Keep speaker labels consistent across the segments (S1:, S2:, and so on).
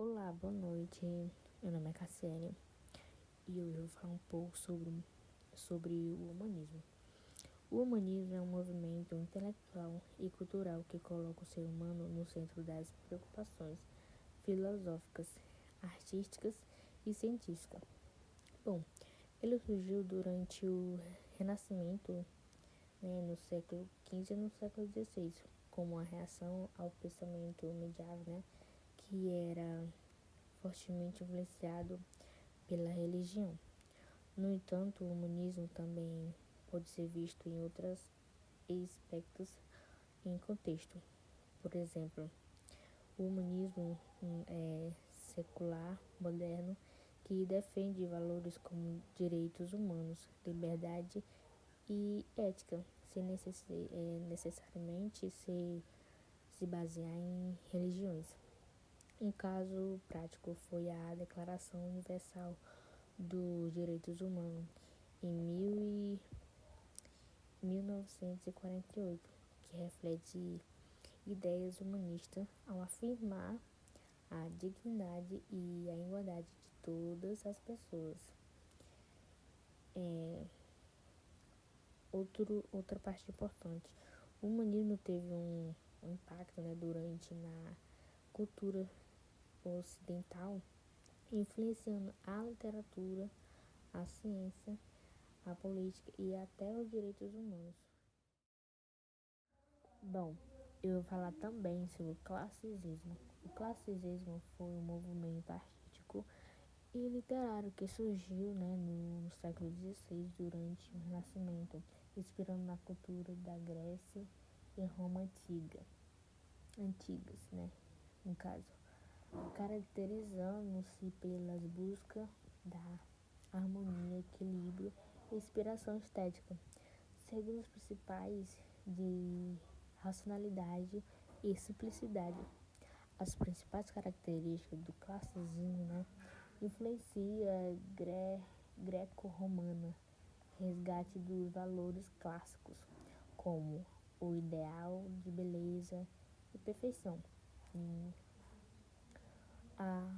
S1: Olá, boa noite. Meu nome é Cassiane e hoje eu vou falar um pouco sobre o humanismo. O humanismo é um movimento intelectual e cultural que coloca o ser humano no centro das preocupações filosóficas, artísticas e científicas. Bom, ele surgiu durante o Renascimento, no século XV e no século XVI, como uma reação ao pensamento medieval, que era fortemente influenciado pela religião. No entanto, o humanismo também pode ser visto em outros aspectos em contexto. Por exemplo, o humanismo é secular, moderno, que defende valores como direitos humanos, liberdade e ética, sem necessariamente se basear em religiões. Um caso prático foi a Declaração Universal dos Direitos Humanos em 1948, que reflete ideias humanistas ao afirmar a dignidade e a igualdade de todas as pessoas. Outra parte importante, o humanismo teve um impacto, durante na cultura ocidental, influenciando a literatura, a ciência, a política e até os direitos humanos. Bom, eu vou falar também sobre o classicismo. O classicismo foi um movimento artístico e literário que surgiu, no século XVI durante o Renascimento, inspirando na cultura da Grécia e Roma antigas, no caso, caracterizando-se pelas buscas da harmonia, equilíbrio e inspiração estética, segundo os principais de racionalidade e simplicidade. As principais características do classicismo, influencia greco-romana, resgate dos valores clássicos, como o ideal de beleza e perfeição. A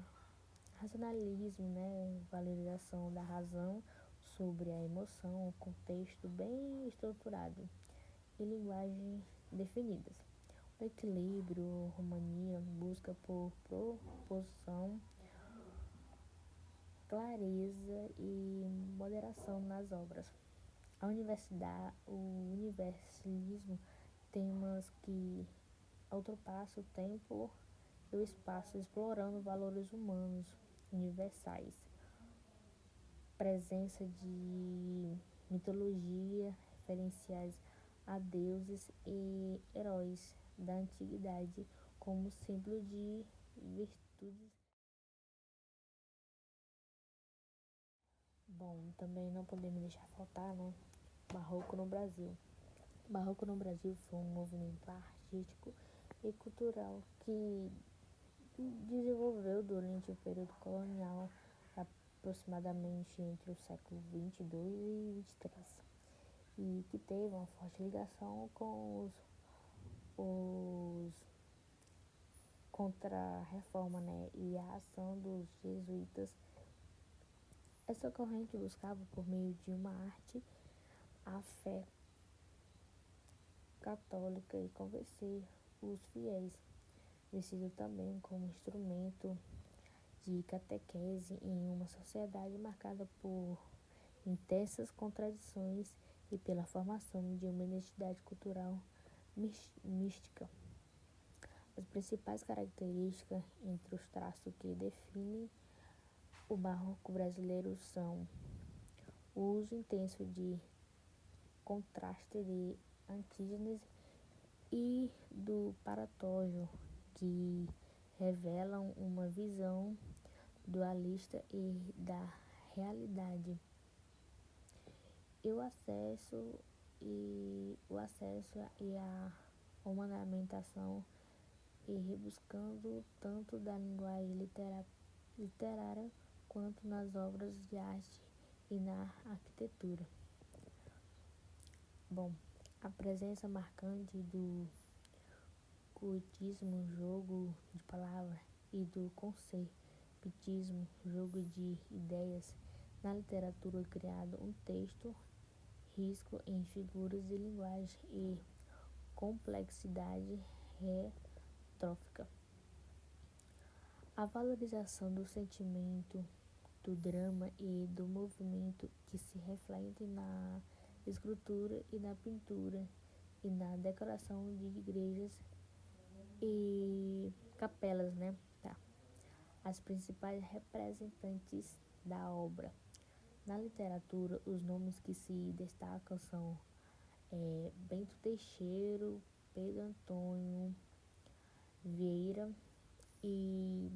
S1: racionalismo, valorização da razão sobre a emoção, o contexto bem estruturado e linguagem definidas. O equilíbrio, harmonia, busca por proposição, clareza e moderação nas obras. O universalismo, temas que ultrapassam o tempo e o espaço, explorando valores humanos universais. Presença de mitologia, referenciais a deuses e heróis da antiguidade como símbolo de virtudes. Bom, também não podemos deixar faltar, Barroco no Brasil. Barroco no Brasil foi um movimento artístico e cultural que desenvolveu durante o período colonial, aproximadamente entre o século XXII e XXIII, e que teve uma forte ligação com os contra-reforma, e a ação dos jesuítas. Essa corrente buscava, por meio de uma arte, a fé católica e convencer os fiéis, vencido também como instrumento de catequese em uma sociedade marcada por intensas contradições e pela formação de uma identidade cultural mística. As principais características entre os traços que definem o barroco brasileiro são o uso intenso de contraste de antígenes e do paratógio, que revelam uma visão dualista e da realidade. O acesso e a ornamentação e rebuscando tanto da linguagem literária quanto nas obras de arte e na arquitetura. Bom, a presença marcante do cultismo, jogo de palavras, e do concepitismo, jogo de ideias. Na literatura criado um texto rico em figuras de linguagem e complexidade retrófica. A valorização do sentimento, do drama e do movimento que se refletem na escultura e na pintura e na decoração de igrejas e capelas, né? Tá. As principais representantes da obra. Na literatura, os nomes que se destacam são Bento Teixeira, Pedro Antônio Vieira e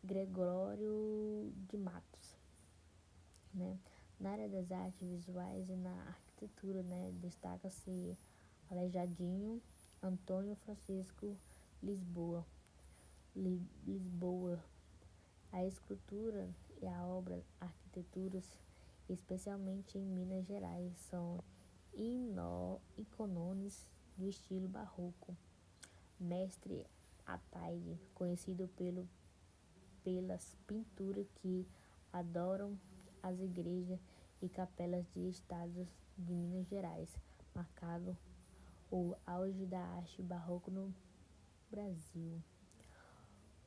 S1: Gregório de Matos, né? Na área das artes visuais e na arquitetura, né, destaca-se Aleijadinho, Antônio Francisco Lisboa. A escultura e a obra arquiteturas, especialmente em Minas Gerais, são ícones do estilo barroco. Mestre Ataide, conhecido pelas pinturas que adoram as igrejas e capelas de estados de Minas Gerais, marcado o auge da arte barroco no Brasil.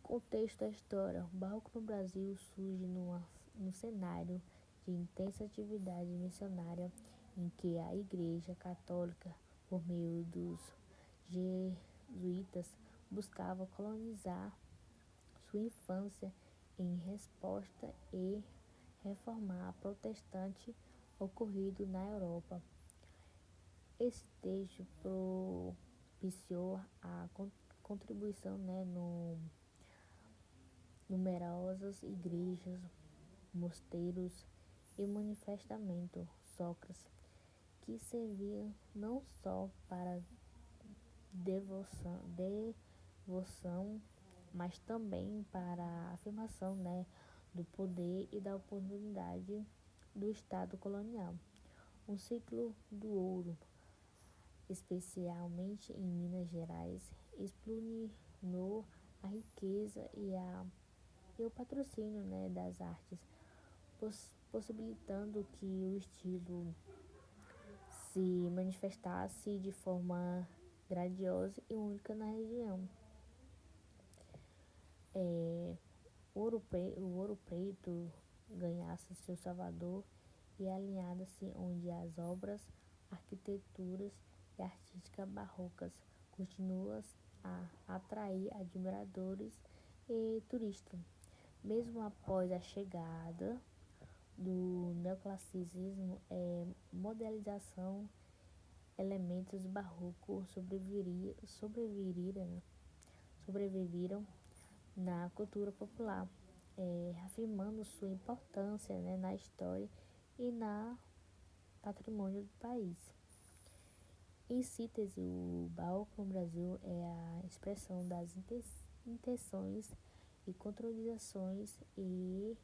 S1: Contexto da história. O barroco no Brasil surge no cenário de intensa atividade missionária em que a Igreja Católica, por meio dos jesuítas, buscava colonizar sua infância em resposta e reformar a protestante ocorrido na Europa. Esse texto propiciou a contribuição, né, numerosas igrejas, mosteiros e manifestamento Sócrates, que serviam não só para devoção, mas também para a afirmação, né, do poder e da oportunidade do Estado colonial. Um ciclo do ouro, especialmente em Minas Gerais, explodiu a riqueza e o patrocínio, né, das artes, possibilitando que o estilo se manifestasse de forma grandiosa e única na região. O Ouro Preto ganhasse seu Salvador e alinhava-se onde as obras, arquiteturas e artísticas barrocas continuam a atrair admiradores e turistas. Mesmo após a chegada do neoclassicismo, modelização, elementos barrocos sobreviveram na cultura popular, afirmando sua importância, né, na história e na patrimônio do país. Em síntese, o barroco no Brasil é a expressão das intenções e contradições e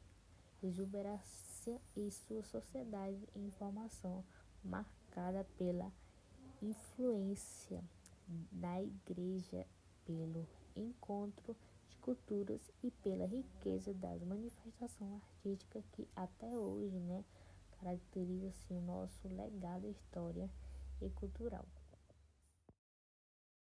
S1: exuberância e sua sociedade em formação, marcada pela influência da igreja, pelo encontro de culturas e pela riqueza das manifestações artísticas que até hoje, né, caracteriza assim, o nosso legado, história e cultural.